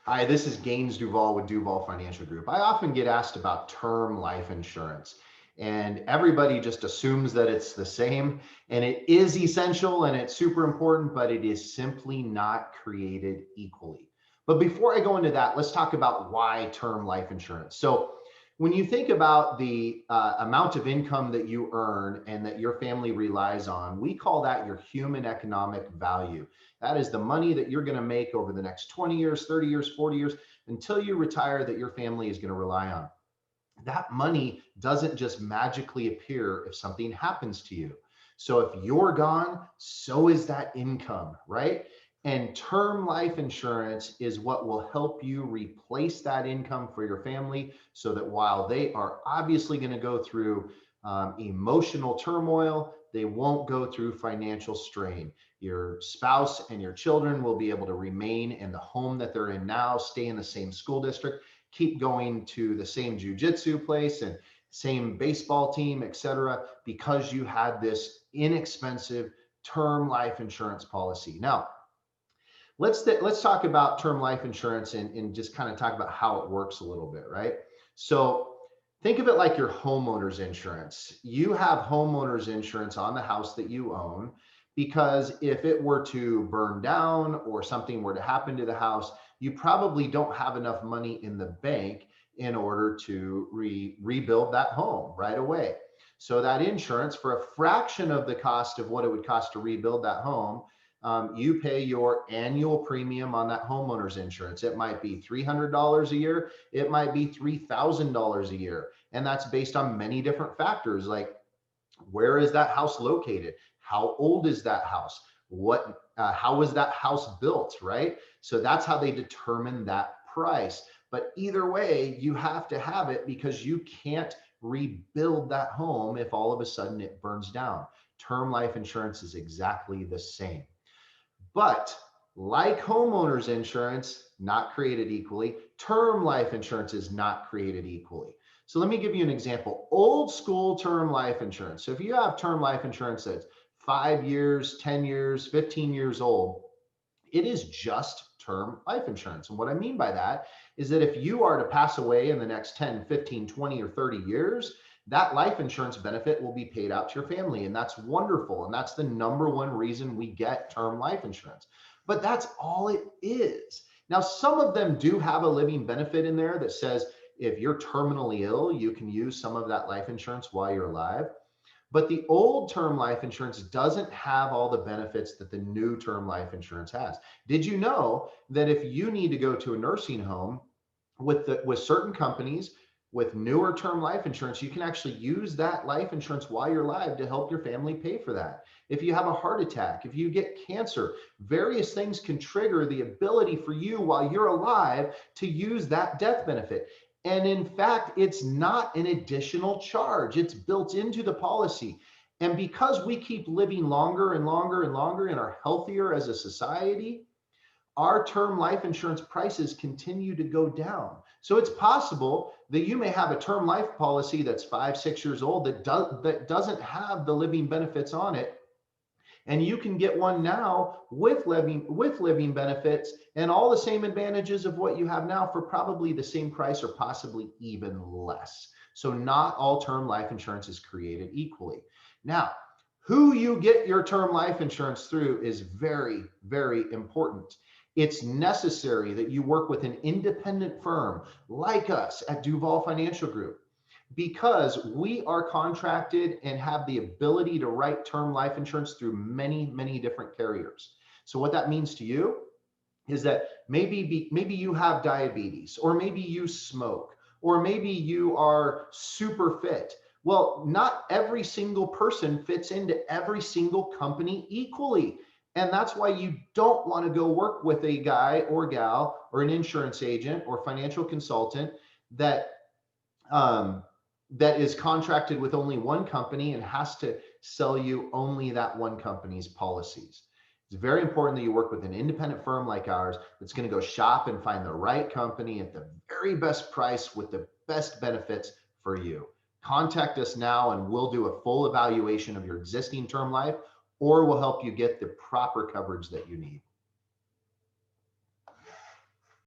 Hi, this is Gaines Duval with Duval Financial Group. I often get asked about term life insurance, and everybody just assumes that it's the same, and it is essential and it's super important, but it is simply not created equally. But before I go into that, let's talk about why term life insurance. So, when you think about the amount of income that you earn and that your family relies on, we call that your human economic value. That is the money that you're going to make over the next 20 years, 30 years, 40 years until you retire that your family is going to rely on. That money doesn't just magically appear if something happens to you. So if you're gone, so is that income, right? And term life insurance is what will help you replace that income for your family so that while they are obviously going to go through emotional turmoil, they won't go through financial strain. Your spouse and your children will be able to remain in the home that they're in now, stay in the same school district, keep going to the same jujitsu place and same baseball team, etc., because you had this inexpensive term life insurance policy. Now, let's talk about term life insurance and just kind of talk about how it works a little bit, right? So think of it like your homeowner's insurance. You have homeowner's insurance on the house that you own because if it were to burn down or something were to happen to the house, you probably don't have enough money in the bank in order to rebuild that home right away. So that insurance, for a fraction of the cost of what it would cost to rebuild that home, you pay your annual premium on that homeowner's insurance. It might be $300 a year. It might be $3,000 a year. And that's based on many different factors like where is that house located? How old is that house? How was that house built, right? So that's how they determine that price. But either way, you have to have it because you can't rebuild that home if all of a sudden it burns down. Term life insurance is exactly the same. But like homeowners insurance, not created equally, term life insurance is not created equally. So let me give you an example. Old school term life insurance. So if you have term life insurance that's 5 years, 10 years, 15 years old, it is just term life insurance. And what I mean by that is that if you are to pass away in the next 10, 15, 20, or 30 years, that life insurance benefit will be paid out to your family. And that's wonderful. And that's the number one reason we get term life insurance. But that's all it is. Now, some of them do have a living benefit in there that says if you're terminally ill, you can use some of that life insurance while you're alive. But the old term life insurance doesn't have all the benefits that the new term life insurance has. Did you know that if you need to go to a nursing home with certain companies with newer term life insurance, you can actually use that life insurance while you're alive to help your family pay for that? If you have a heart attack, if you get cancer, various things can trigger the ability for you while you're alive to use that death benefit. And in fact, it's not an additional charge. It's built into the policy. And because we keep living longer and longer and longer and are healthier as a society, our term life insurance prices continue to go down. So it's possible that you may have a term life policy that's 5, 6 years old that doesn't have the living benefits on it, and you can get one now with living benefits and all the same advantages of what you have now for probably the same price or possibly even less. So not all term life insurance is created equally. Now, who you get your term life insurance through is very, very important. It's necessary that you work with an independent firm like us at Duval Financial Group, because we are contracted and have the ability to write term life insurance through many, many different carriers. So what that means to you is that maybe you have diabetes, or maybe you smoke, or maybe you are super fit. Well, not every single person fits into every single company equally. And that's why you don't want to go work with a guy or gal or an insurance agent or financial consultant that um, that is contracted with only one company and has to sell you only that one company's policies. It's very important that you work with an independent firm like ours that's going to go shop and find the right company at the very best price with the best benefits for you. Contact us now and we'll do a full evaluation of your existing term life, or we'll help you get the proper coverage that you need.